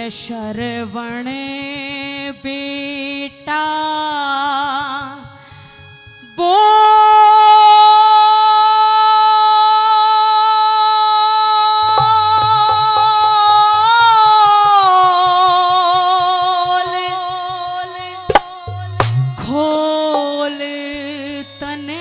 रे शरवण बेटा खोल तने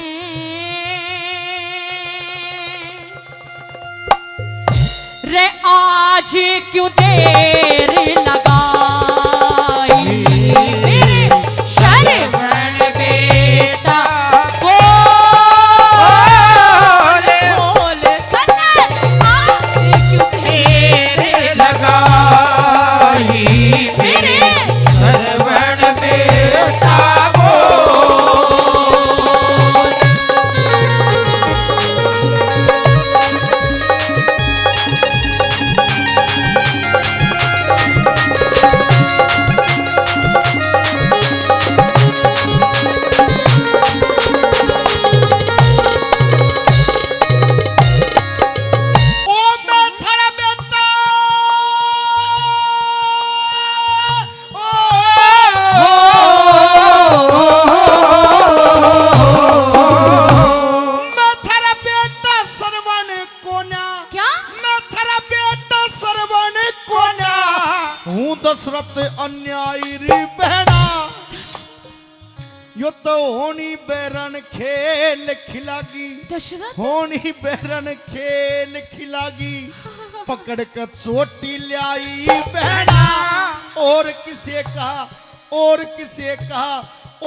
रे आज क्यों देर लगाई शरवण बेटा खोल तने आज क्यों देर लगाई मेरे शरवण बेटा दशरथ अन्यायी री बहना यो तो होनी बैरन खेल खिलागी दशरथ होनी बैरन खेल खिलागी पकड़ कर चोटी लाई बहना और किसे कहा और किसे कहा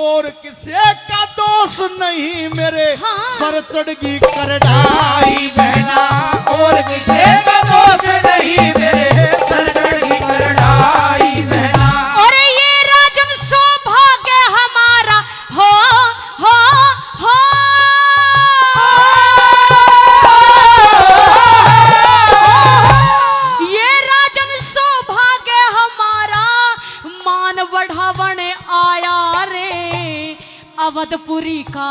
और किसे का दोष नहीं मेरे सर चढ़गी करडाई बहना और किसे का दोष नहीं मेरे सर चढ़गी करडाई बहना और ये राजन सौभाग्य हमारा हो ये राजन सौभाग्य हमारा मान बढ़ावन आया रे अवधपुरी का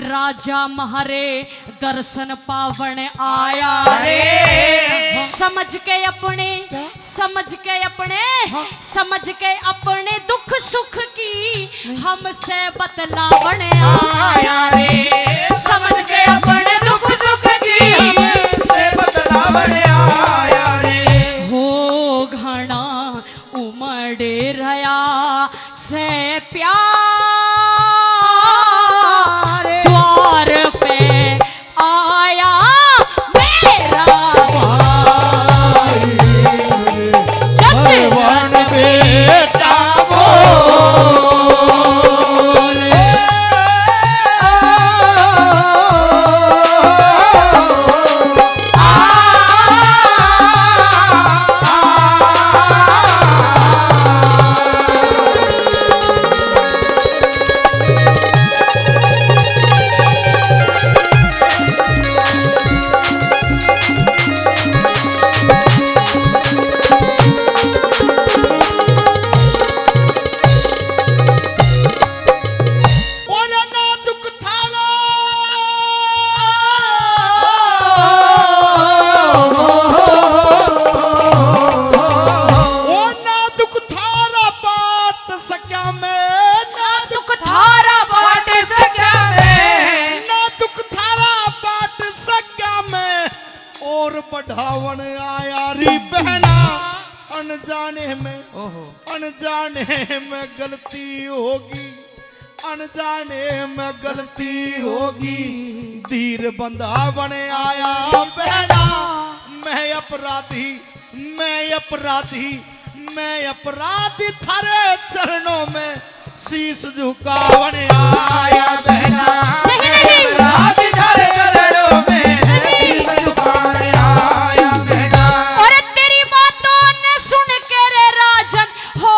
राजा महरे दर्शन पावन आया रे समझ के अपने दुख सुख की हमसे बतलावन आया रे समझ के अपने दुख सुख की हमसे बतलावन आया रे हो घना उमड़े रहा से प्यार द्वार पे आया मेरा भाई शरवण बेटा बढ़ावन आया री बहना अनजाने में गलती होगी धीर बंधावन आया बहना मैं अपराधी थारे चरणों में शीश झुकावन आया बहना अपराधी थारे चरणों में शीश झुकावन आया बहना और तेरी बातों ने सुन के रे राजन हो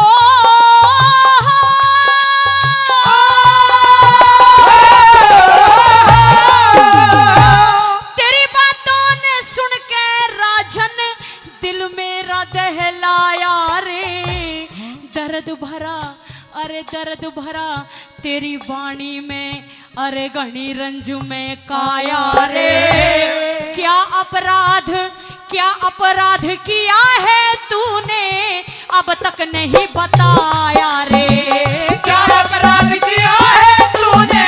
तेरी बातों ने सुन के राजन दिल मेरा दहलाया रे दर्द भरा तेरी वाणी में अरे घनी रंजू में काया रे क्या क्या अपराध किया है तूने अब तक नहीं बताया रे। क्या अपराध किया है तूने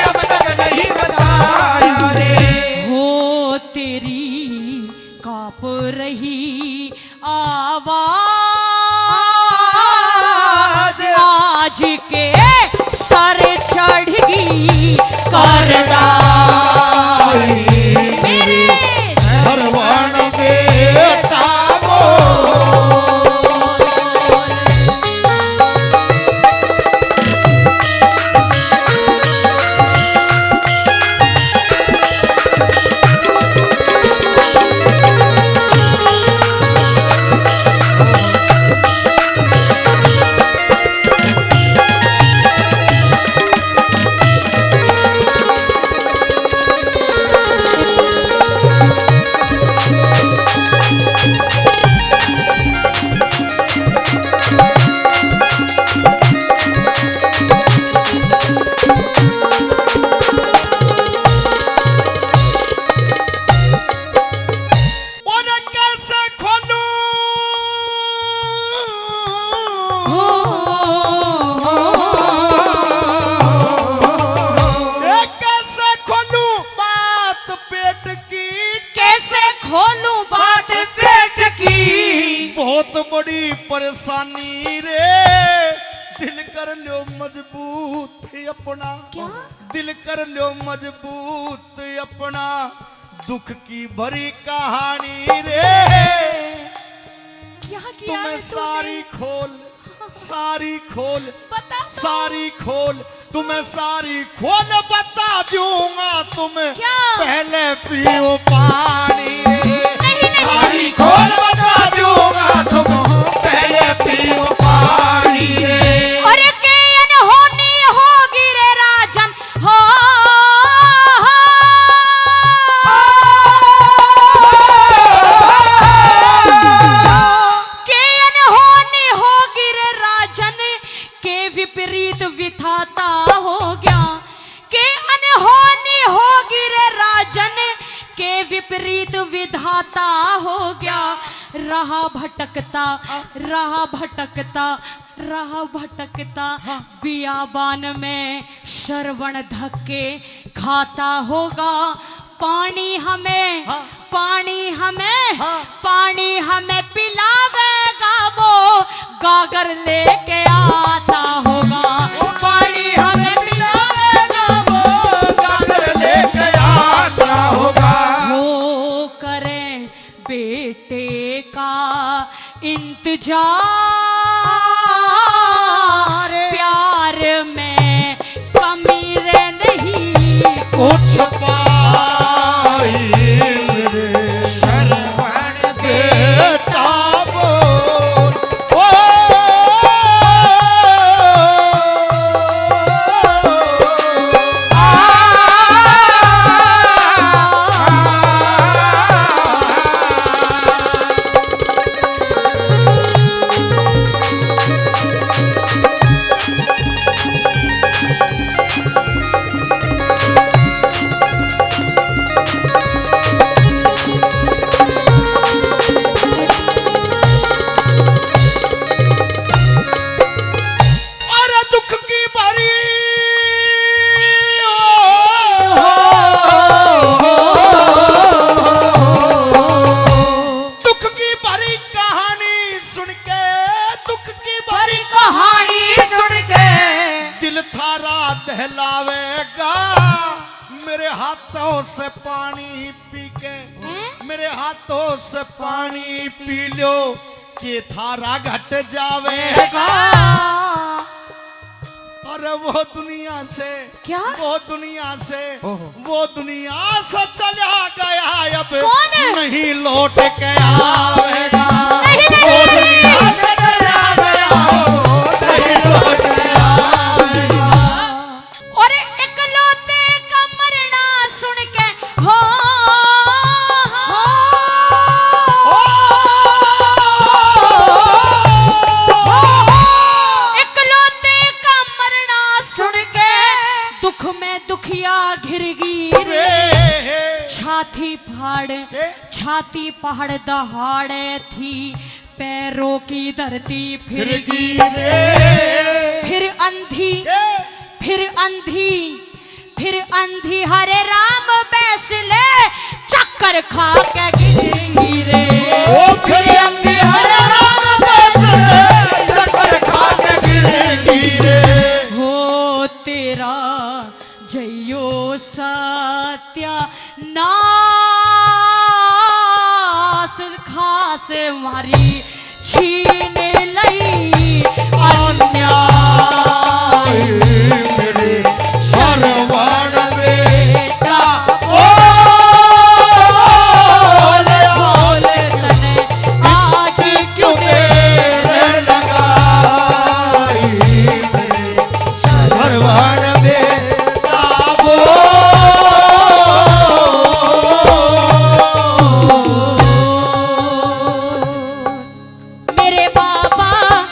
अब तक नहीं बताया रे। हो तेरी कांप रही आवाज आज के सर चढ़गी करदाई मेरे सरवण बेटा बड़ी परेशानी रे। दिल कर लो मजबूत अपना, क्या दिल कर लो मजबूत अपना, दुख की भरी कहानी रे। क्या किया तुम्हें सारी खोल, सारी खोल, बता सारी खोल, तुम्हें सारी खोल बता दूंगा। तुम पहले पियो पानी रे। सारी खोल बता दूंगा तुम पहले पियो पानी रे। और के अनहोनी होगी रे राजन हो, के अनहोनी होगी रे राजन के विपरीत विधाता हो गया। के अनहोनी होगी रे राजन के विपरीत विधाता हो गया। रहा भटकता, रहा भटकता, रहा भटकता बियाबान में श्रवण धक्के खाता होगा। पानी हमें, पानी हमें, पानी हमें पिलावेगा वो गागर लेके आता होगा। पानी हमें पिलावेगा वो गागर लेके आता होगा। वो करें बेटे का इंतजार, प्यार में कमी रे नहीं कुछ पाई मेरे श्रवण बेटा बोल। ओ दहलावेगा मेरे हाथों से पानी पी के, मेरे हाथों से पानी पी लो कि थारा घट जावेगा। अरे वो दुनिया से, क्या वो दुनिया से, वो दुनिया से चला गया अब कौन नहीं लौट के आवेगा। नहीं, नहीं, वो दुनिया से चला गया नहीं लौट के आवेगा। और इकलौते का मरना सुन के हो, इकलौते का मरना सुन के दुख में दुखिया घिर गिरे, छाती फाड़ छाती पहाड़ दहाड़े थी, पैरों की धरती फिर गिरे। फिर अंधी, फिर अंधी, फिर अंधी हरे राम बैसले चक्कर खा के गिरे। ओ फिर अंधी हरे राम बैसले चक्कर खा के गिरे। हो तेरा जयो सत्या नास खास मारी छीन लई अन्याय मेरे सरवण बेटा बोले बोले तने आज क्यों तेरे लगाई मेरे सरवण बेटा मेरे बाबा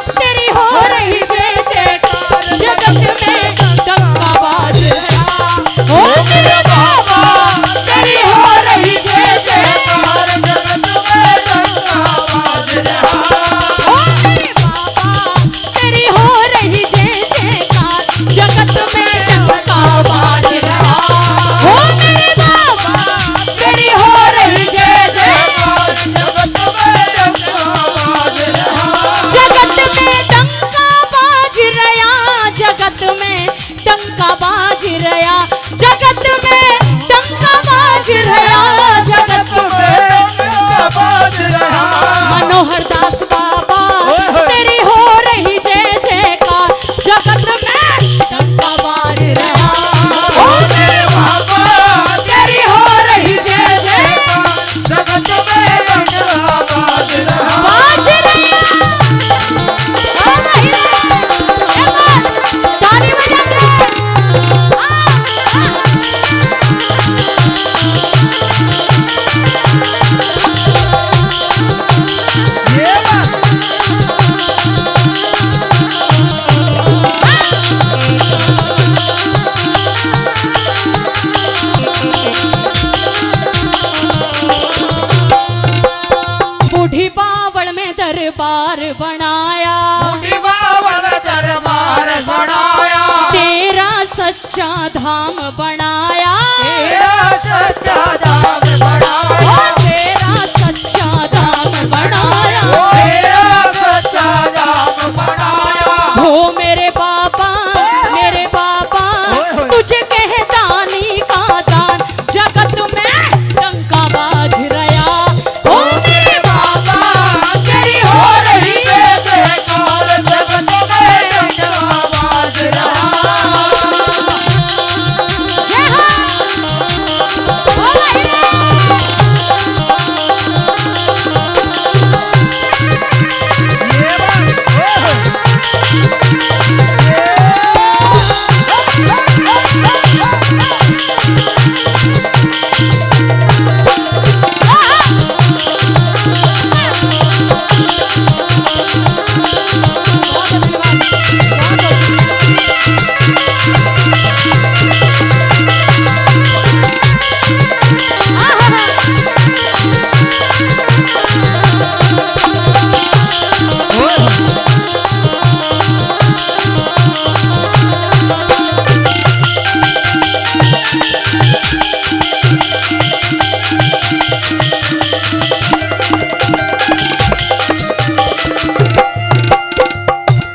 तेरी हो रही जय जयकार, जगत में डंका बाज रहा। ओ मेरे बाबा तेरी हो रही जय जयकार, जगत में डंका बाज रहा। ओ मेरे बाबा तेरी हो रही जय जयकार, जगत में डंका बाज रहा। ओ मेरे बाबा तेरी हो रही जय जयकार, जगत में डंका बाज रहा। जगत में डंका बाज रया, जगत में डंका बाज रया, जगत में डंका बाज रया, जगत में डंका बाज रहा। मनोहर दास बाबा ओए होए। तेरी हो रही जय जयकार, जगत में डंका बाज रहा। ओ मेरे बाबा तेरी हो रही जय जयकार, जगत में डंका बाज रहा। बाज रया। ओ भाई रे, एक बार ताली बजा के। ये बात बूढ़ी बावड़ में दरबार बनाया, बूढ़ी बावल दरबार बनाया। तेरा सच्चा धाम बनाया। तेरा सच्चा दाम ओ बनाया। तेरा सच्चा धाम बनाया। तेरा सच्चा दाम बनाया। हो मेरे बाबा, मेरे बाबा ओए होए। तुझे कह दानी का दान, जगत में डंका बाज रया। ओ मेरे बाबा तेरी हो रही जय जयकार, जगत में डंका बाज रहा। जय हो। ओ भाई रे। ये बात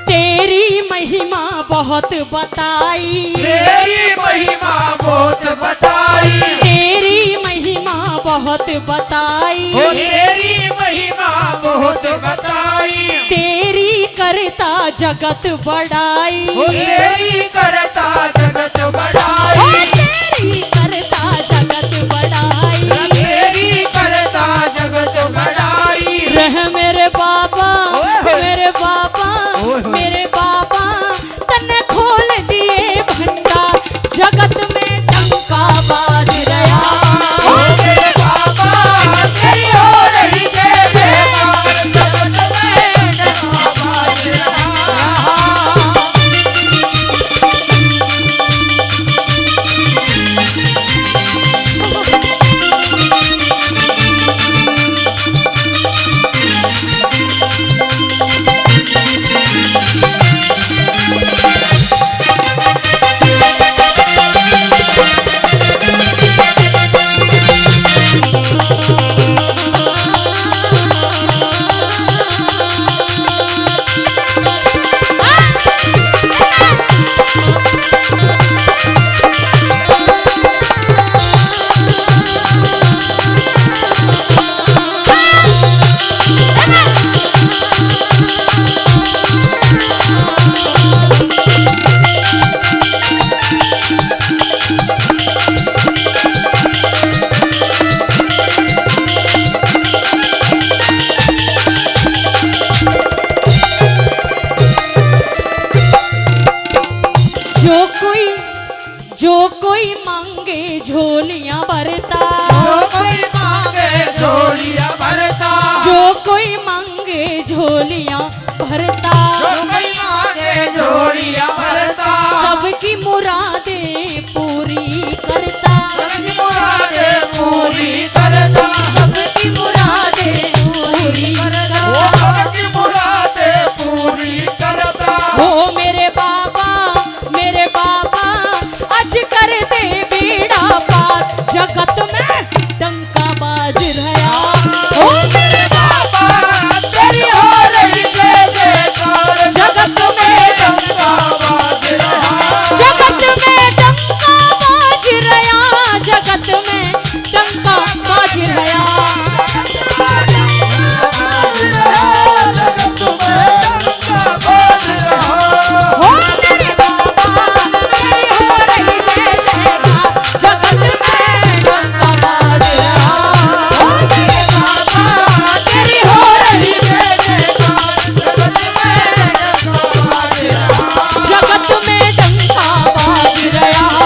तेरी महिमा बहुत बताई, तेरी महिमा बहुत बताई। तेरी महिमा बहुत बताई, ओ तेरी महिमा बहुत बताई। तेरी करता जगत बड़ाई। ओ तेरी करता जगत ओ बढ़ाई। तेरी करता जगत बड़ाई। तेरी करता जगत बढ़ाई। रह मेरे बाबा, ओए होए। मेरे बाबा, ओए होए। मेरे बाबा तन्ने खोल दिए भंडार, जगत में डंका बाज रया। ओ मेरे बाबा तेरी हो रही जय जयकार, जगत में डंका बाज रहा। जो कोई मांगे झोलियां भरता, जो कोई मांगे झोलियां भरता, जो कोई मांगे झोलियां भरता, जो कोई मांगे झोलियां भरता, सबकी मुरादें पूरी करता, सबकी मुरादें पूरी करता, सबकी मुरादें पूरी करता। वो सबकी मुरादें पूरी करता। ओ मेरे बाबा आज कर दे बेड़ा पार, जगत में डंका बाज रहा। ओ मेरे बाबा तेरी हो रही जय जयकार, जगत में डंका बाज रहा, जगत में डंका बाज रहा, जगत में डंका बाज रहा। जगत में डंका बाज रहा। ओ मेरे बाबा तेरी हो रही जय जयकार, जगत में डंका बाज रहा। ओ मेरे बाबा तेरी हो रही जय जयकार, जगत में डंका बाज रहा, जगत में डंका बाज रहा,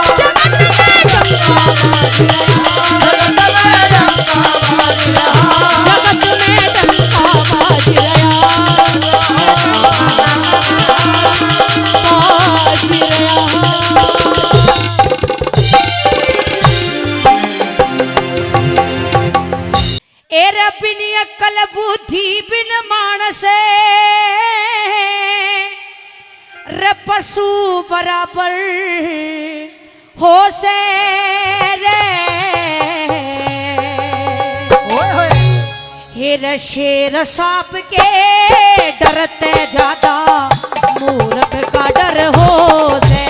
जगत में डंका बाज रहा, जगत में डंका बाज रहा, जगत में डंका बाज रहा। जगत में डंका बाज रहा, बाज रहा। एरे बिन अकल बुद्धि बिन मानस रे पशु बराबर हो से रे। ओए होए हेर शेर सांप के डरते ज्यादा मूर्ख का डर हो से।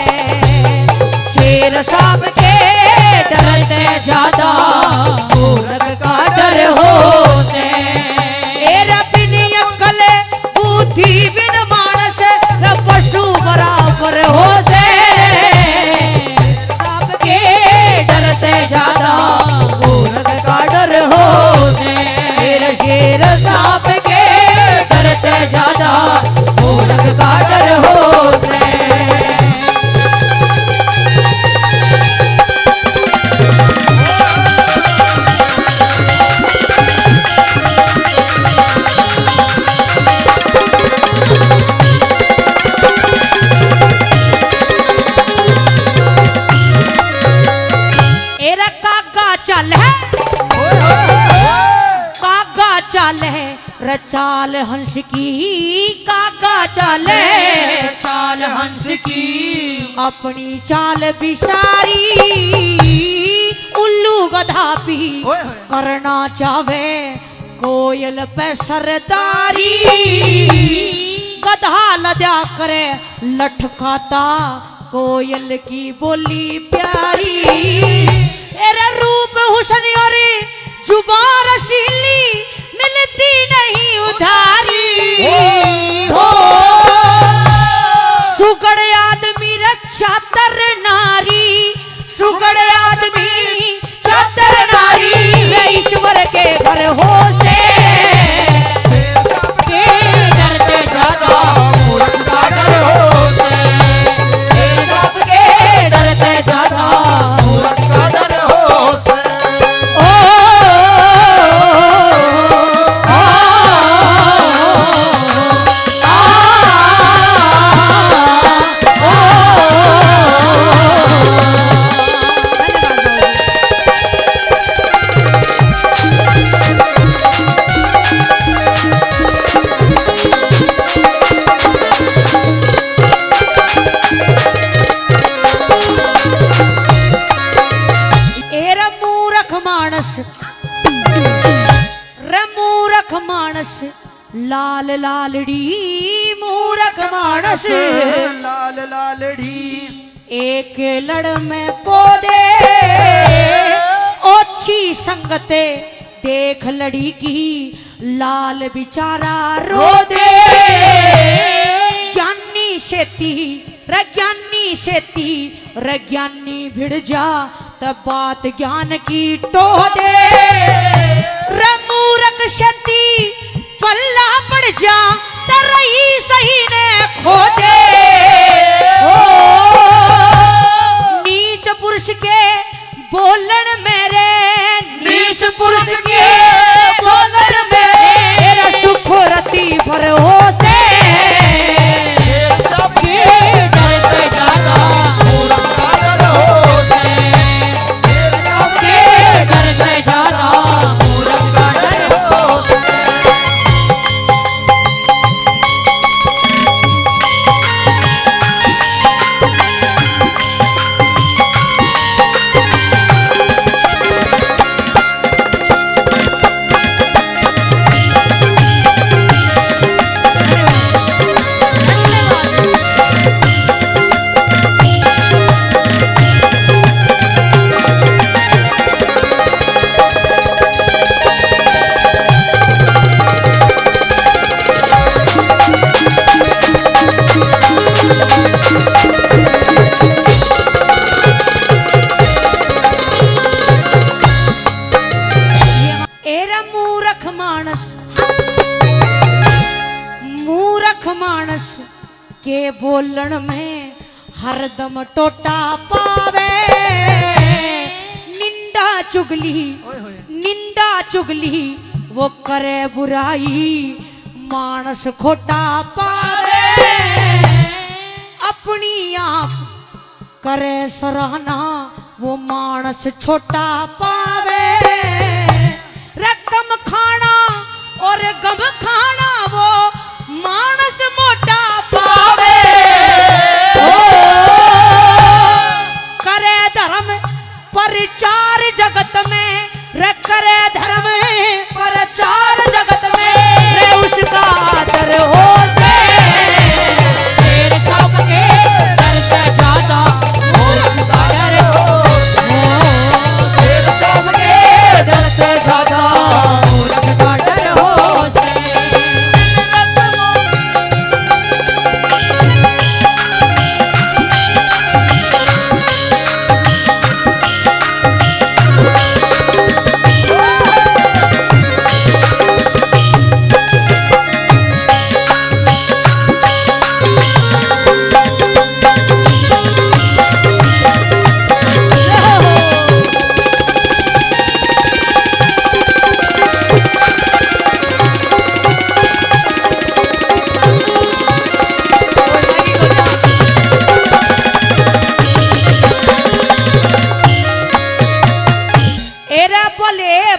शेर सांप के डरते ज्यादा मूर्ख का डर हो से। एरा बिन अकल बुद्धि बिन मानस र पशु बराबर हो से। सांप के डरते ज्यादा मूर्ख का डर हो से। शेर सांप के डरते ज्यादा मूर्ख का डर हो से। एरा कागा चल है, कागा चाल है रचाल हंस की, कागा चाल है चाल हंस की, अपनी चाल बिसारी उल्लू गधा भी ओए होए करना चाहे कोयल पे सरदारी। गधा लद्या करे लठकाता कोयल की बोली प्यारी। एरे रूप हुसन और जुबान रसीली मिलती नहीं उधारी। हो सुगड़ आदमी रे चादर नारी, सुगड़ आदमी चादर नारी रे ईश्वर के घर हो से। के डरते ज्यादा मूर्ख का डर हो से, सांप के डरते ज्यादा मूर्ख का डर हो से। ओ एरा मूर्ख मानस रे मूर्ख मानस लाल लालड़ी मूर्ख मानस। लाल लालड़ी एक लड़ में पौधे ओछी संगते देख लड़ी की लाल बिचारा रो दे। ज्ञानी सेती रज्ञानी सेती रज्ञानी भिड़ जा तब बात ज्ञान की टो दे। रे मूर्ख सेती पल्ला पड़ जा तरही सही ने खो दे। बोलन में हरदम टोटा पावे। निंदा चुगली वो करे बुराई मानस खोटा पावे। अपनी आप करे सराहना वो मानस छोटा पावे। रकम खाना और गम खाना वो मानस मोटा पावे। करे धर्म प्रचार जगत में, रे करे धर्म प्रचार जगत में, रे उसका आदर हो से तेरे सबके दर से ज्यादा हो उसका डर हो। तेरे सबके दर से ज्यादा हो उसका डर हो से।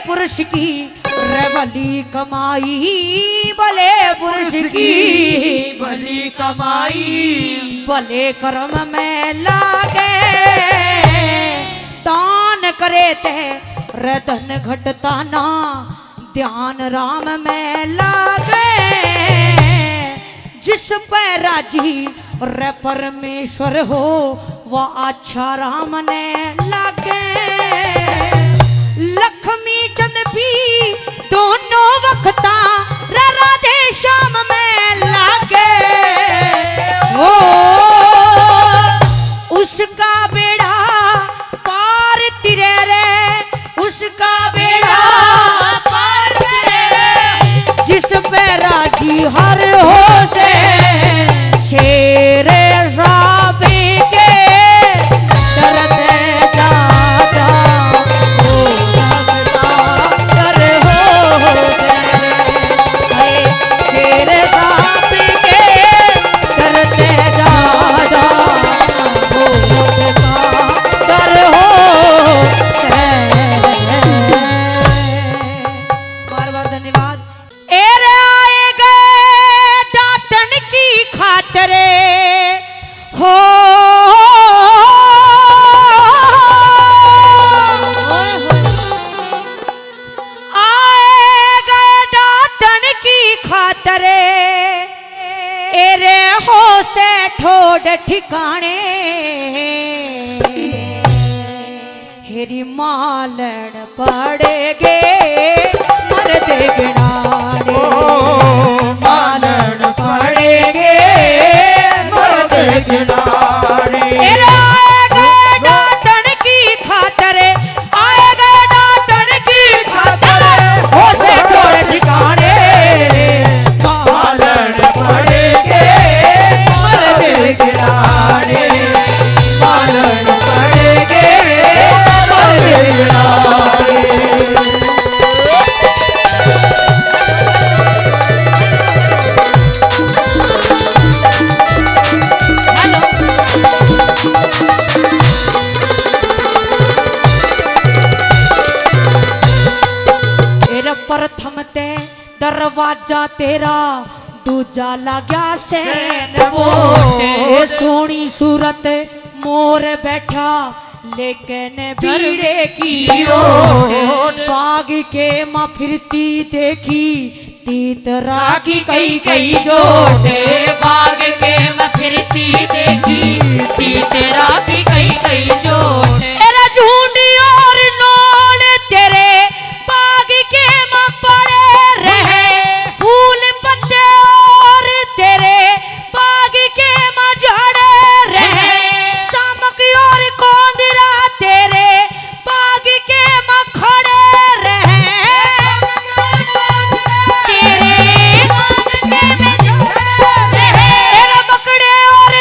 पुरुष की भली कमाई, भले पुरुष की भली कमाई, भले कर्म में लागे। दान करे ते रतन घटता ना, ध्यान राम में लागे। जिस पे राजी रे परमेश्वर हो वह अच्छा राम ने लागे। लक्ष्मी चंद भी दोनों वक्ता राधे श्याम में लागे। ओ उसका बेड़ा पार तिरे रे, उसका बेड़ा पार तिरे रे। जिस पे राजी हर हो से शेर साबी के डरते जाता ठिकाने। हेरी मालन पड़ेगे मर्द गिनाने, मालन पड़ेगे मर्द गिनाने। आए गए डांटन की खातर, आए गए डांटन की खातर हो से ठोर ठिकाने। मालन पड़ेगे मर्द गिनाने, मालन पड़ेगे मर्द गिनाने। प्रथम ते दरवाजा तेरा, दूजा लाग्या सैन वो। सोनी सूरत मोर बैठा लेकिन भीड़े की ओट। बाग के माँ फिरती देखी तीतरा की कई कई जोटे। बाग के माँ फिरती देखी तीतरा की कई कई जोटे। तेरा झूठी और नोन तेरे बाग के माँ पड़े रहे। फूल पत्ते और तेरे बाग के माँ झड़े रहे। सामक और कोंदरा तेरे बाग के माँ खड़े रहे। तेरे बाग के माँ झड़े रहे। तेरा बकड़े और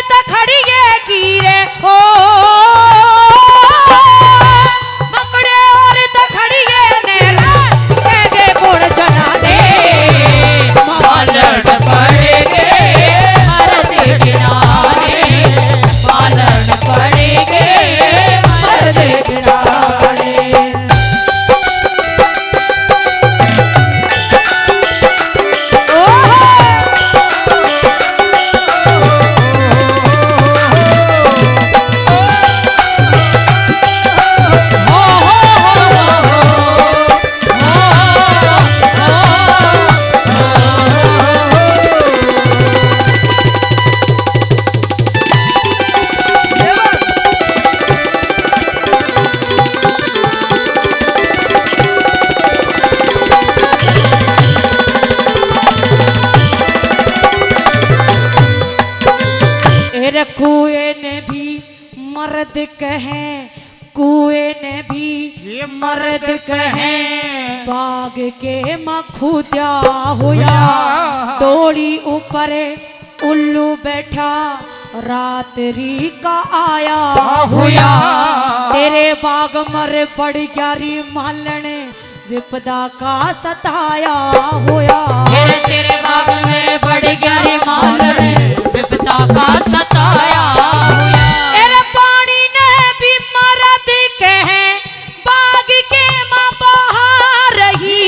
एरे कुएं ने भी मर्द कहे, कुएं ने भी ये मर्द कहे, बाग के मखुदा हुआ, डोली ऊपर उल्लू बैठा, रात्रि का आया हुआ, तेरे बाग मर पड़ ग्यारी मालन, विपदा का सताया हुआ, तेरे बाग में बढ़ गया रे मालन, विपदा का सताया हुआ। तेरे पानी ने भी मरद कहे, बाग के माँ बहा रही,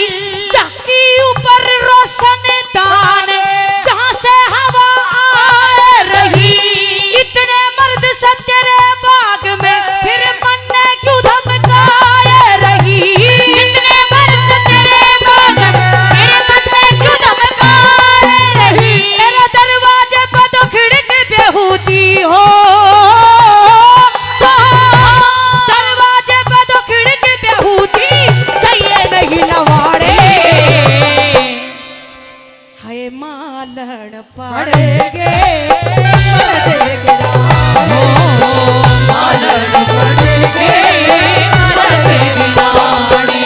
चक्की ऊपर रोशन दान, जहाँ से हवा आ रही, इतने मर्द से तेरे बाग में फिर मन ने क्यों धमकाए रही, इतने मर्द तेरे बाग में फिर मन ने क्यों धमकाए रही, तेरे दरवाजे पर तो खिड़क बेहूती हो, दरवाजे पर तो खिड़क बेहूती, चाहिए नहीं लवाड़े, हाय मालन पड़ेगे मालन पड़ेगे मरते गिलाड़ी।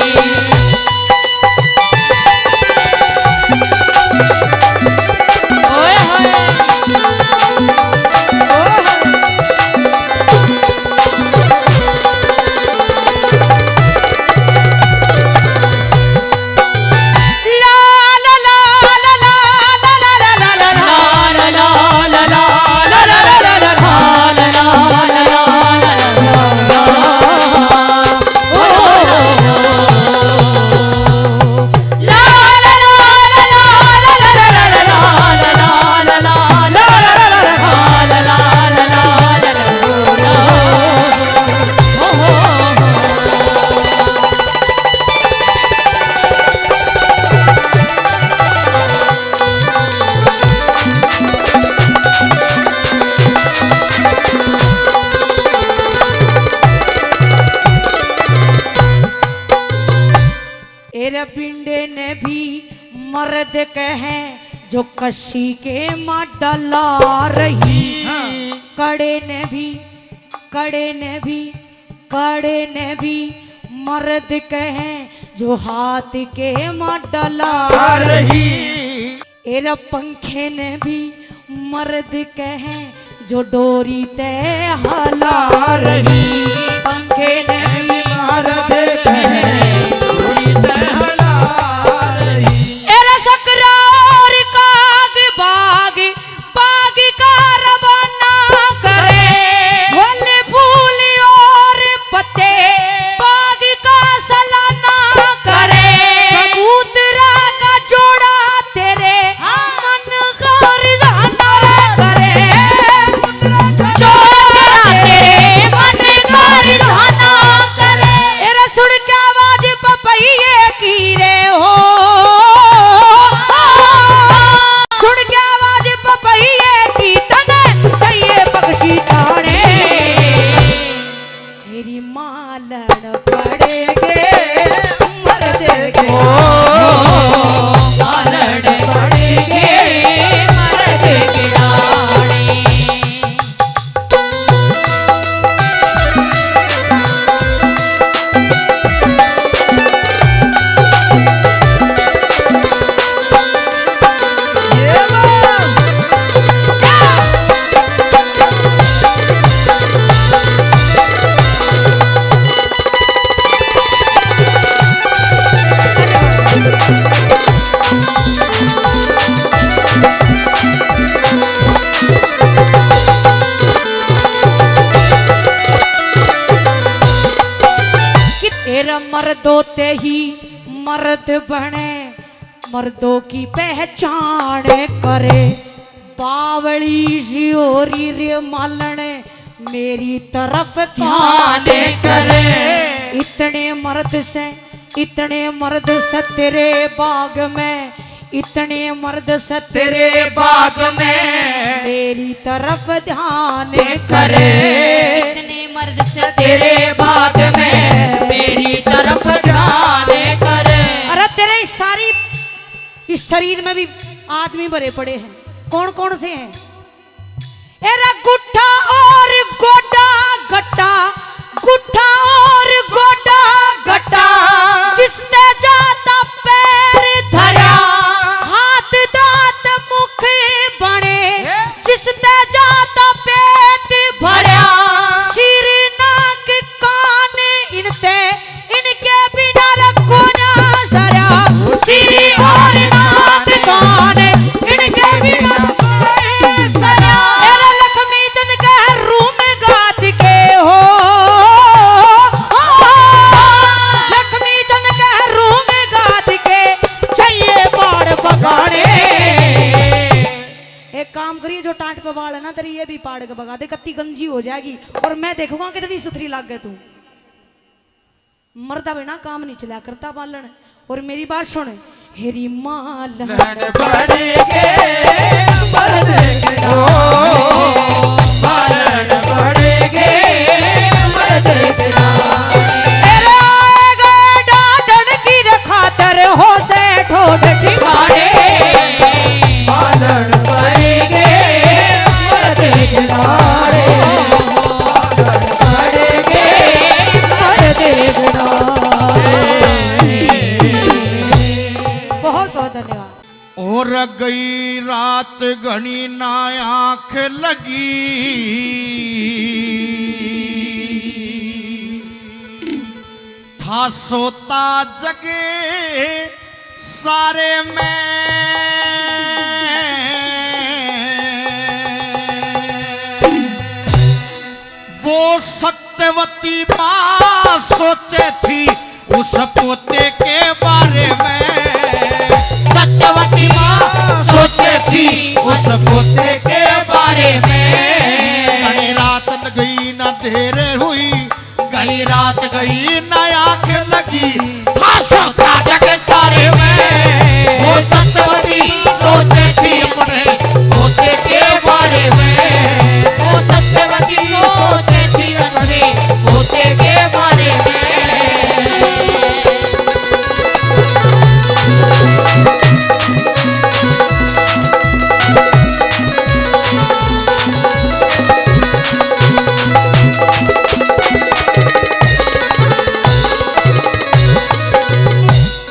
ओए होए ला ला ला ला ला ला ला ला ला ला ला ला ला ला एरे पिंडे ने भी मर्द कहे, जो कशी के माँ डला रही, कड़े ने भी मर्द कहे, जो हाथ के माँ डला रही एरा पंखे ने भी मर्द कहे, जो डोरी ते हला रही, पंखे ने भी मर्द कहे, डोरी ते हला रही। एरा सकरार काग बाग, बाग का रवाना करे, फल फूल और पत्ते, बाग का सलाना करे, कबूतरा का जोड़ा तेरे मन का रिझाना करे, जोड़ा तेरे मन का रिझाना करे, एरा सुन के आवाज पपैये की रे हो, सुन के आवाज पपैये की, तने चाहिए पक्षी ताड़े, मेरी मालन पड़ेगे मर्द के, मालन पड़ेगे मरते गिलाड़ी। ये बात कि तेरा मर्दों ते ही मर्द बने, मर्दों की पहचान करे, बावली शियोरी रे मालन मेरी तरफ ध्यान करे, इतने मर्द से तेरे बाग में, इतने मर्द से तेरे बाग में मेरी तरफ ध्यान करे, इतने मर्द से तेरे बाग में मेरी तरफ ध्यान करे। अरे तेरे इस शरीर में भी आदमी भरे पड़े हैं, कौन कौन से हैं? एरा गुट्ठा मंजी हो जाएगी और मैं देखूंगा कितनी सुथरी लाग गए तू। मर्दा बिना काम नहीं चला करता पालन। और मेरी बात सुन, हेरी माल पालन पड़ेगे डाडन की खातर हो से ठोड ठिकाने पालन पड़ेगे बहुत बहुत धन्यवाद। और गई रात घनी ना आँख लगी, था सोता जगे सारे में, वो सत्यवती माँ सोचे थी उस पोते के बारे में, सत्यवती माँ सोचे थी उस पोते के बारे में। घनी रात गई न देर हुई, घनी रात गई न आँख लगी, था सोता जग सारे में, वो सत्यवती सोचे थी अपने पोते के बारे में, वो सत्यवती सोचे थी अपने पोते के बारे में।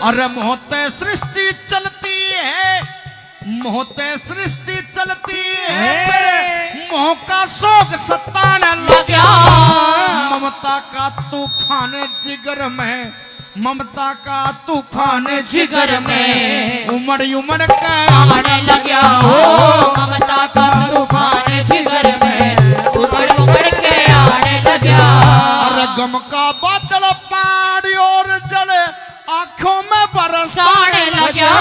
अरे मोहते सृष्टि चलती है, मोहते सृष्टि चलती है, फिर मोह का शोक सताने लगा, ममता का तूफान जिगर में, ममता का तूफान जिगर में, उमड़ उमड़ के आने लगा, ममता का तूफान जिगर में उमड़ उमड़ के आने लगा। अरे गम का बादल पानी और जल आंखों में बरसाने लगा,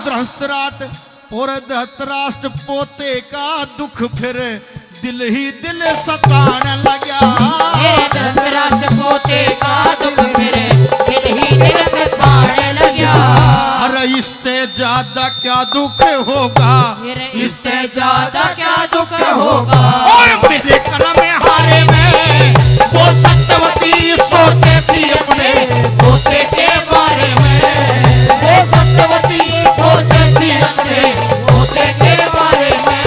धृतराष्ट्र और धृतराष्ट्र पोते का दुख फिर दिल ही दिल सताने लगा, धृतराष्ट्र पोते का दुख फिर दिल ही दिल सताने लगा। अरे इससे ज्यादा क्या दुख होगा, इससे ज्यादा क्या दुख होगा। और मेरे कलम हारे में वो सत्यवती सोचे थी अपने पोते के बारे में, वो सत्यवती सोचे थी अपने पोते के बारे में।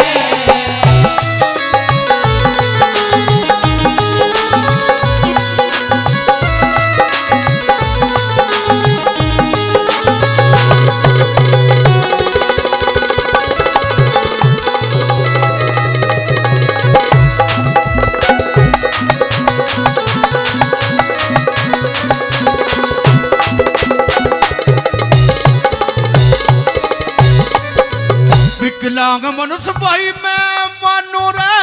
विकलांग मनुष्य भाई मैं मानू रे,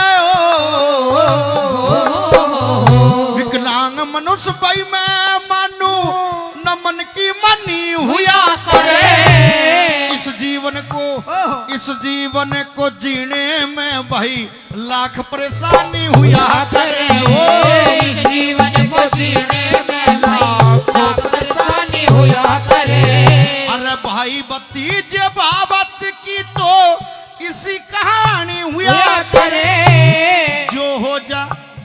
विकलांग मनुष्य भाई मैं मानू, न मन की मानी हुआ करे, इस जीवन को जीने में भाई लाख परेशानी हुआ करे, इस जीवन को जीने में लाख परेशानी हुआ करे। अरे भाई भतीजे बाबत की तो किसी कहानी हुआ करे, जो हो जा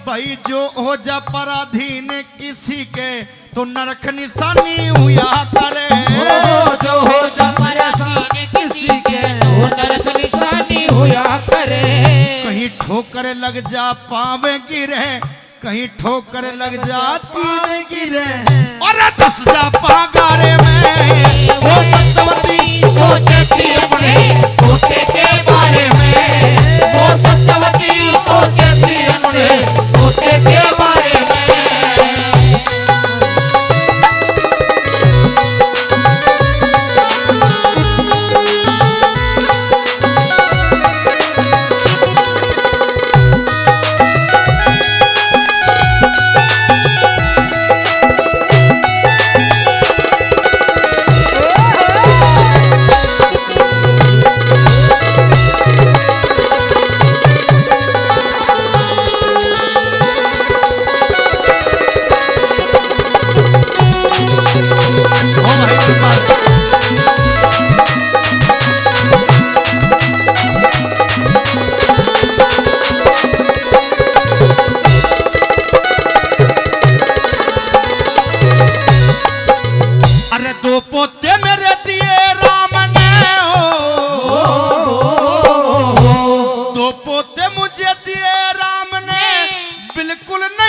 भाई जो हो जा पराधीन किसी के तो नरक निशानी हुआ करे, जो हो जा पराधीन किसी के तो नरक निशानी हुआ करे। कहीं ठोकर लग जा पावे गिरे, कहीं ठोकर लग जा पावे गिरे, और दस जा पागारे में, वो सत्यवती सोचे थी अपने पोते के बारे में, वो सत्यवती सोचे थी अपने पोते के बारे में।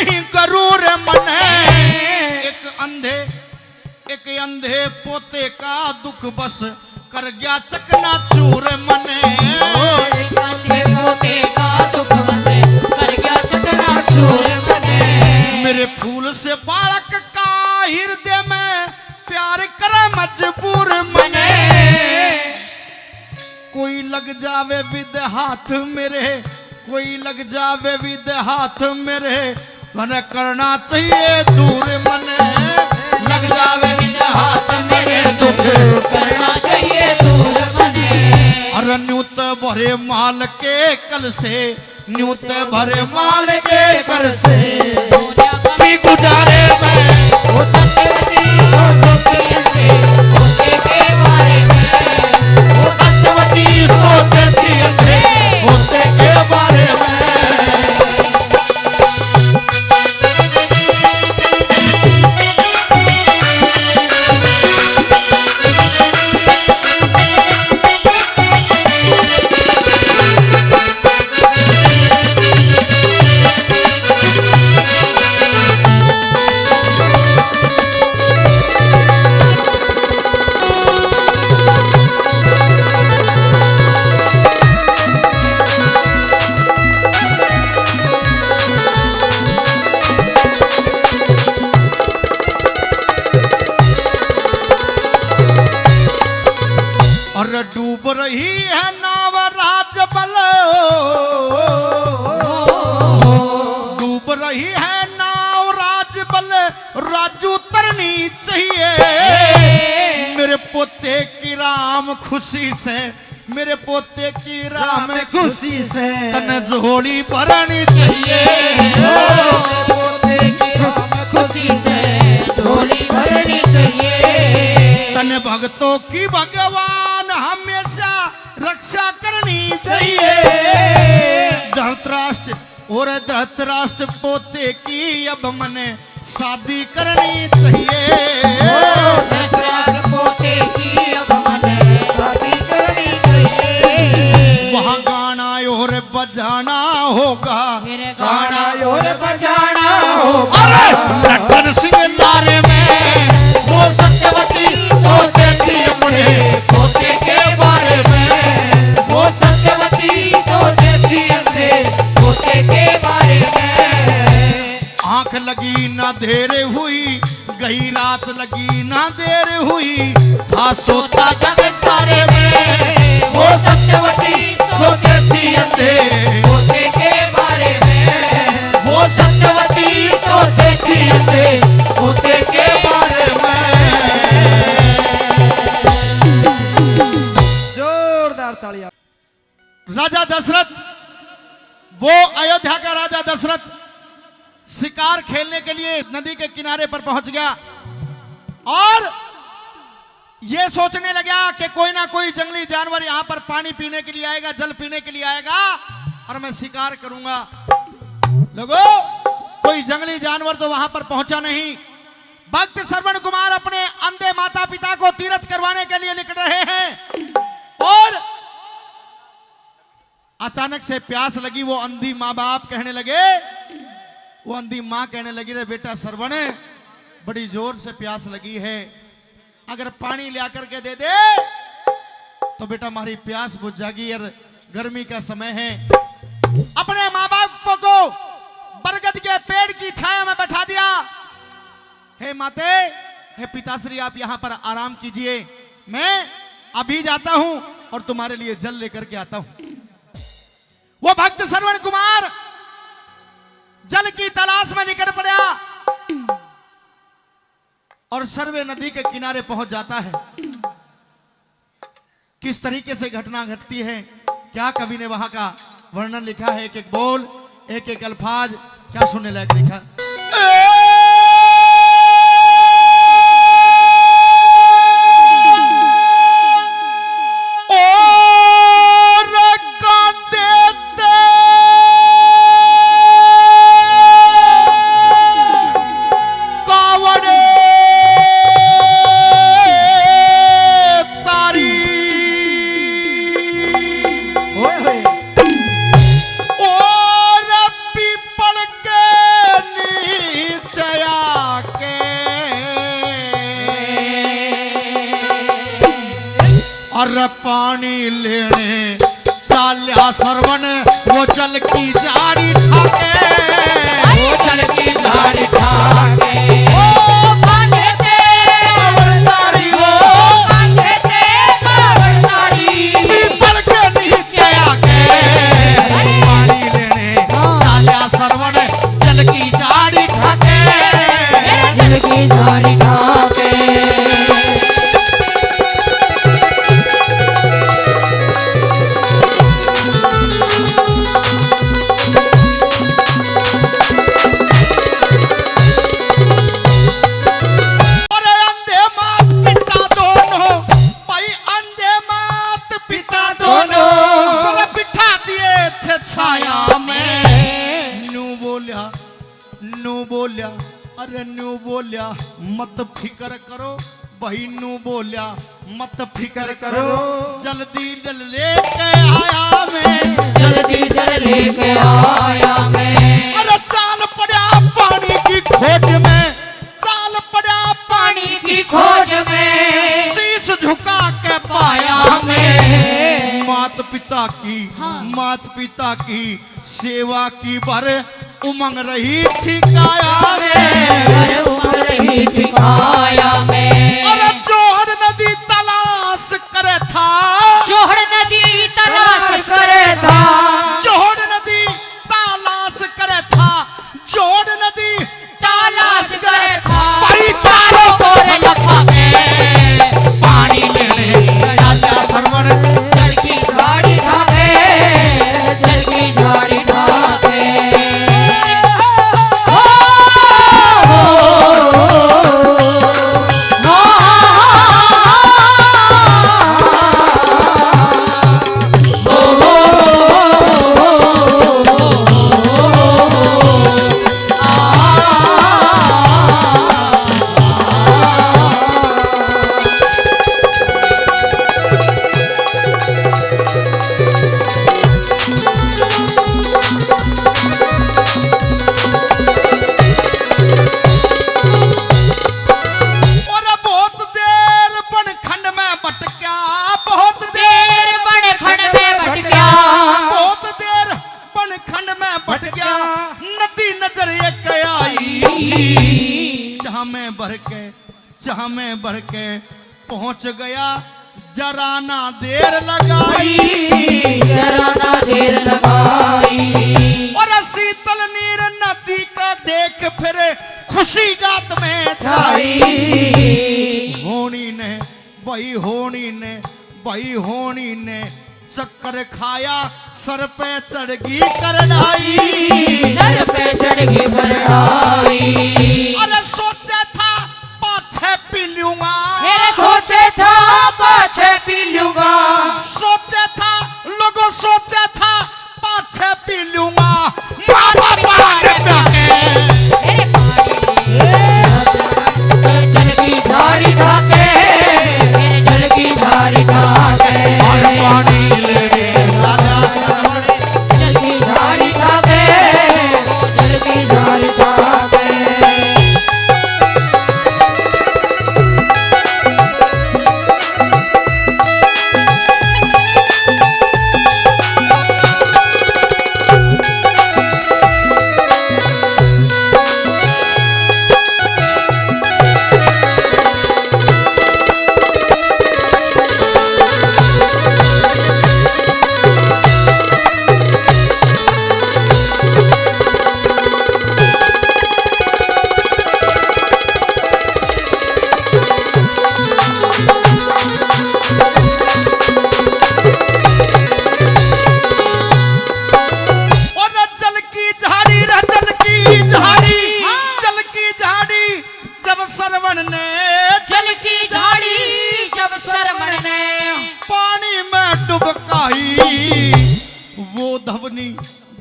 नहीं गरूर मने एक अंधे पोते का दुख बस कर गया चकना चूर मने एक अंधे पोते का दुख बसे कर गया चकनाचूर मने। मेरे फूल से बालक का हृदय में प्यार करे मजबूर मने कोई लग जावे विद हाथ मेरे कोई लग जावे विद हाथ मेरे मने करना चाहिए दूर मने लग जावे विद हाथ मेरे दुख करना चाहिए दूर मने। अरे न्यूत भरे माल के कल से न्यूत भरे माल के कर से भी गुजारे में वो सत्यवती वो सोचती होते के बारे में। वो सत्यवती सोचती अंधे होते के बारे में और डूब रही है नाव राजबल डूब रही है नाव राजबल राजू तरनी चाहिए मेरे पोते की राम खुशी से मेरे पोते की राम खुशी से तन झोली भरनी चाहिए पोते की खुशी से झोली भरनी चाहिए। तन भक्तों की भगवान हमेशा रक्षा करनी चाहिए धृतराष्ट्र और धृतराष्ट्र पोते की अब मने शादी करनी चाहिए दशरथ पोते की अब मने शादी करनी चाहिए। वहाँ गाना और बजाना होगा मेरे गाना गाना और बजाना होगा। अरे लखन सिंह लारे में वो सत्यवती सोचे थी अपने पोते के बारे में वो सत्यवती सोचे थी अंधे पोते के बारे में। आंख लगी ना देर हुई गई रात लगी ना देर हुई था सोता जग सारे में वो सत्यवती सोचे थी अंधे पोते के बारे में। वो सत्यवती सोचे थी अंधे पोते के बारे में जोरदार तालियां। राजा दशरथ वो अयोध्या का राजा दशरथ शिकार खेलने के लिए नदी के किनारे पर पहुंच गया और ये सोचने लगा कि कोई ना कोई जंगली जानवर यहां पर पानी पीने के लिए आएगा जल पीने के लिए आएगा और मैं शिकार करूंगा। लोगों कोई जंगली जानवर तो वहां पर पहुंचा नहीं। भक्त श्रवण कुमार अपने अंधे माता पिता को तीर्थ करवाने के लिए निकल रहे हैं और अचानक से प्यास लगी। वो अंधी माँ बाप कहने लगे वो अंधी माँ कहने लगी रे बेटा श्रवण बड़ी जोर से प्यास लगी है अगर पानी ला करके दे दे तो बेटा हमारी प्यास बुझ जाएगी यार गर्मी का समय है। अपने माँ बाप को बरगद के पेड़ की छाया में बैठा दिया। हे माते हे पिताश्री आप यहाँ पर आराम कीजिए मैं अभी जाता हूं और तुम्हारे लिए जल लेकर के आता हूं। वो भक्त श्रवण कुमार जल की तलाश में निकल पड़ा और सर्वे नदी के किनारे पहुंच जाता है। किस तरीके से घटना घटती है क्या कवि ने वहां का वर्णन लिखा है। एक एक बोल एक एक अल्फाज क्या सुनने लायक लिखा। होए होए और पीपल के अरे पानी लेने चाल्या सरवण वो जल की जाड़ी ठाके, वो जल की झाड़ी ठाके ओ बांधे थे कावड़दारी हो बांधे थे कावड़दारी पीपल के नीचे आके पानी लेने चाल्या सरवण जल की जाड़ी ठाके, जल की झाड़ी ठाके अरे अंधे मात पिता दोनों भाई अंधे मात पिता दोनों अरे बिठा दिए थे छाया में। नू बोलिया अरे नू बोलिया मत फिकर करो भाई, नू बोलिया मत फिकर करो जल्दी जल लेके आया मैं, जल्दी जल लेके आया मैं अरे चाल पड़ा पानी की खोज में, चाल पड़ा पानी की खोज में शीश झुका के पाया मैं। मात पिता की सेवा की भर उमंग रही थी काया में, उमंग रही थी काया में अरे जोहर नदी तलाश करे था, जोहर नदी तलाश करे था जोहर नदी तलाश करे था, जोहर नदी तलाश करे था भाई चारों ओर लखा के पानी लेने राजा सरवण जल की झाड़ी ठाके, जल की झाड़ी ठाके और बहुत देर बनखंड में भटका, बहुत देर बनखंड में भटका बहुत देर बनखंड में भटका, नदी नजर एक आई जहां में भर के पहुंच गया, जरा ना देर लगाई जरा ना देर लगाई और शीतल नीर नदी का देख फिरे खुशी गात में छाई। होनी ने चक्कर खाया सर पे चढ़गी करनाई, सर पे चढ़गी करनाई अरे सोचा था पाछे पी लूंगा, मेरे सोचे था पाछे पी लूंगा सोचा था लोगों सोचा था पाछे पी लूंगा, मामा पाके जल की झाड़ी ठाके, जल की झाड़ी ठाके और पानी लेने राजा सरवण जल की झाड़ी ठाके, जल की झाड़ी ठाके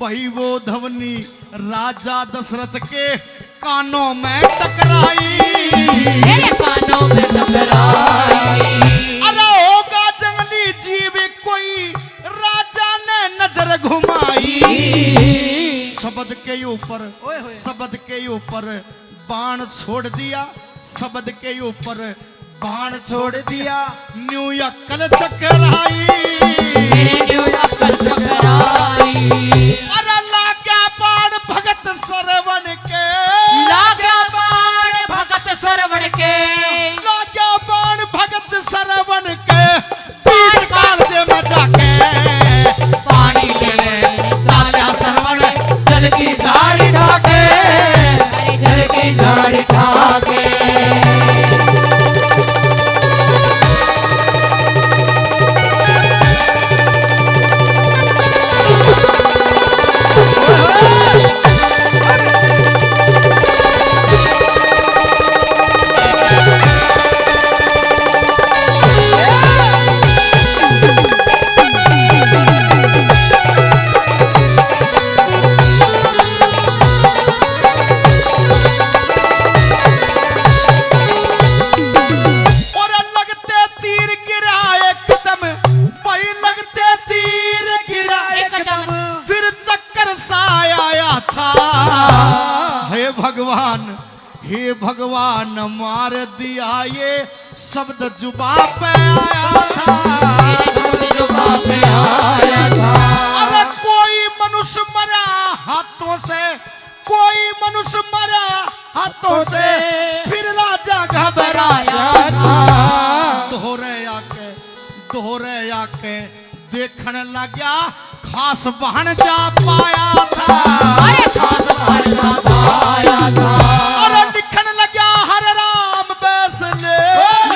वही वो धवनी राजा दशरथ के कानों में टकराई, मेरे कानों में टकराई। अरे होगा जंगली जीव कोई राजा ने नजर घुमाई, शब्द के ऊपर बाण छोड़ दिया, शब्द के ऊपर बाण छोड़ दिया न्यू अक्कल चकराई न्यू अक्कल चकराई अरे लाग्या बाण भगत सरवण के लाग्या बाण भगत सरवण के लाग्या बाण भगत सरवण के बीच काल से मजा के पानी लेने चाचा सरवण जल की झाड़ी ढाके जल की झाड़ी ढाके और लगते तीर गिरा एकदम पई लगते तीर गिरा एकदम फिर चक्कर सा आया था हे भगवान मार दिया ये शब्द जुबा पे आया था जुबा पे आया था अरे कोई मनुष्य मरा हाथों से कोई मनुष्य मरा हाथों से फिर राजा घबराया दोहरे आके देखने लग्या खास बहन जा पाया था अरे खास बहन जा आया था अरे लिखने लग्या हरे राम बैसले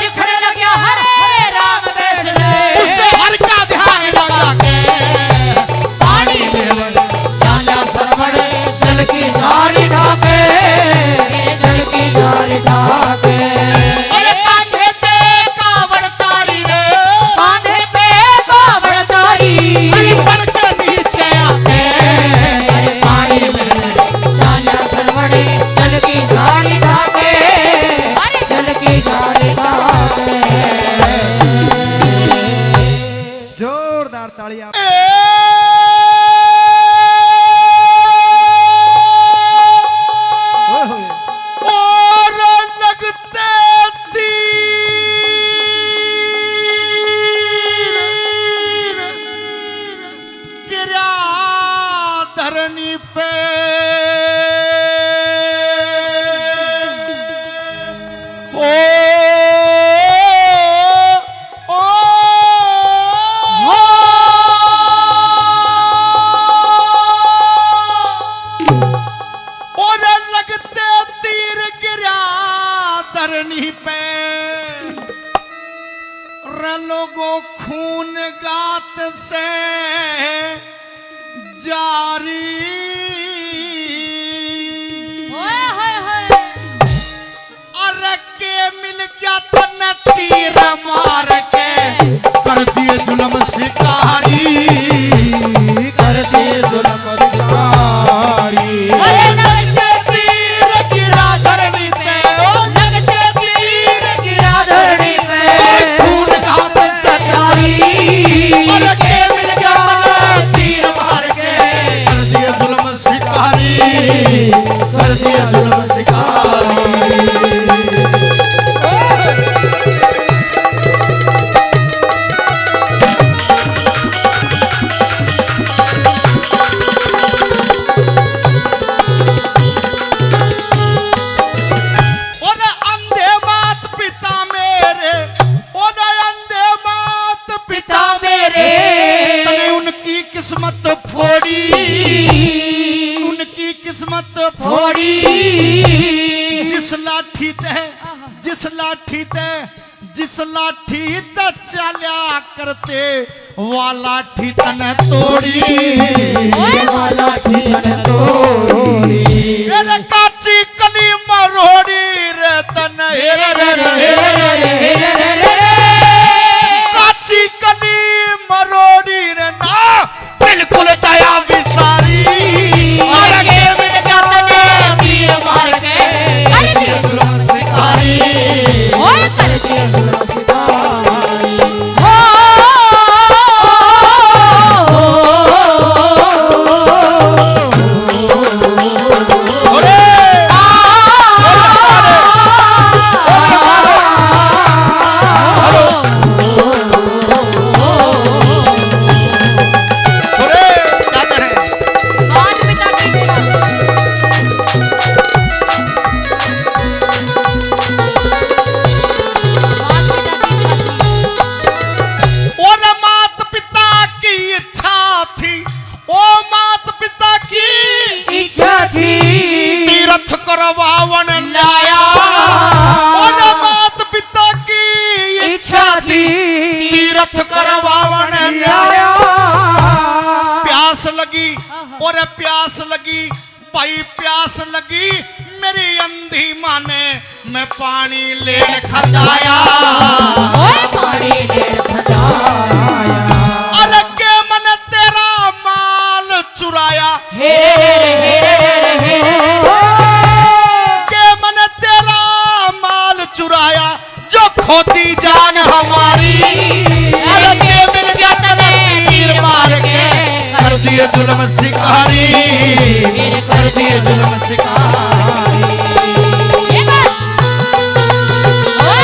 लिखने लग्या हरे राम बैसले उससे हर का ध्यान लगा के पानी लेने चाचा सरवण जल की झाड़ी ढाके जल की झाड़ी ढाके अरे कांधे पे कावड़ तारी रे कांधे पे कावड़ तारी पड़ के नीचे आके पानी लेने चाचा सरवण जल की झाड़ी ढाके जल की झाड़ी ढाके जोरदार तालियां और लगते तीर गिरा धरनी पे और लगते तीर गिरा धरनी पे लोगो खून गात से जारी अरे के मिल गया तन तीर मार के कर दिए जुल्म शिकारी कर दिए जुल्म शिकारी लगते तीर गिरा धरनी पे लगते तीर गिरा धरनी पे खून घात से जारी अरे के मिल गया तन तीर मार के कर दिए जुल्म शिकारी कर दिया जुल्म शिकारी और अंधे मात पिता मेरे और अंधे मात पिता मेरे तने उनकी किस्मत फोड़ी उनकी किस्मत फोड़ी जिस लाठी ते चल्या करते वा लाठी तने तोड़ी वाला ठिठन तोड़ी मेरे काची कली मरोड़ी रे तने हेरे काची कली मरोड़ी रे ना बिल्कुल दया विसारी आगे मिल जाते ने तीर मार के कर दिया जुल्म शिकारी ओए कर कर दिया जुल्म शिकारी हो बड़ी प्यास लगी मेरी अंधी माँ ने मैं पानी ले खजाया ओए पानी ले खजाया अरे के मन तेरा माल चुराया हे के मन तेरा माल चुराया जो खोती जान हमारी अरे के मिल गया तने तीर मार के कर दिए जुल्म शिकारी कर दिए जुल्म शिकारी ये बात ओए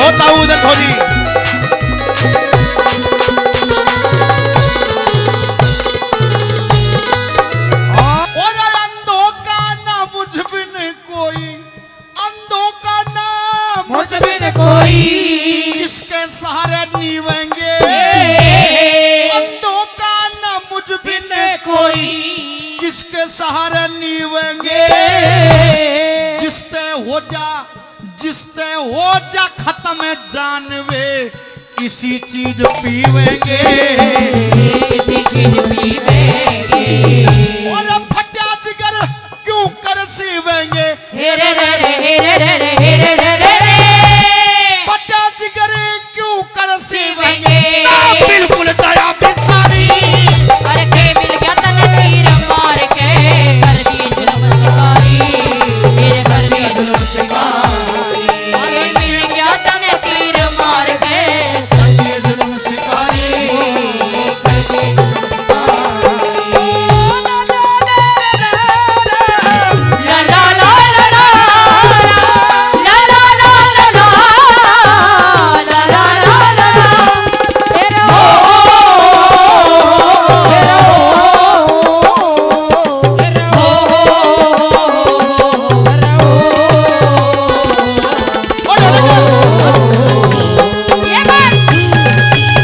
होता हूँ उधर थोड़ी और अंधों का ना मुझ बिन कोई अंधों का नाम मुझ बिन कोई किसके सहारे नीवेंगे अंधों का ना मुझ बिन कोई किसके सहारे नीवेंगे जिसते हो जा खत्म जानवे किसी चीज पीवेंगे किसी चीज पीवेंगे और फटा जिगर क्यों कर सीवेंगे हे रे रे रे हे रे रे रे हे रे रे रे रे फटा जिगर क्यों कर सीवेंगे सीवेंगे। ना बिल्कुल दया बिसारी अरे के मिल गया तने तीर मार के कर दिए जुल्म शिकारी मेरे कर दिए जुल्म शिकारी अरे मिल गया तने तीर मार के कर दिए जुल्म शिकारी कर दिए जुल्म ला ला ला ला ला ला ला ला ला ला ला ला ला तेरा हो ये बात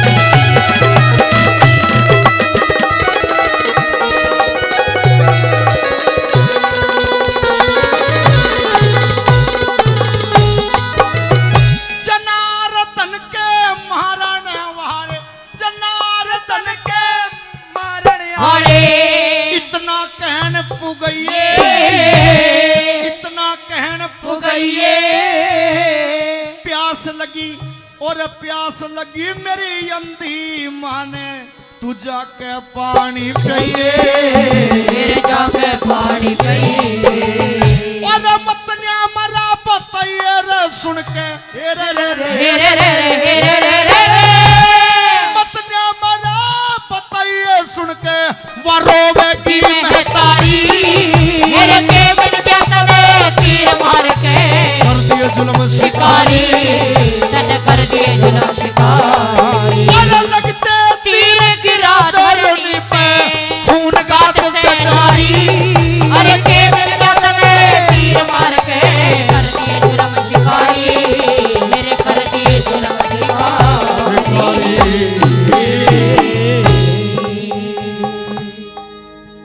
जनार्दन के महाराणे वाले जनार्दन के महाराणे हाले इतना कहन पुगइए इतना कहन पुगइए प्यास लगी और प्यास लगी मेरी अंधी माँ ने तू जाके पानी पिए मेरे जाके पानी पिए और मतनिया मरा बताइए रे सुन के हे रे रे रे हे रे रे रे हे रे रे रे रे मतनिया मरा बताइए सुन के वरोवे की महतारी मेरे के मिल गया तने तीर मार के कर दिए जुल्म शिकारी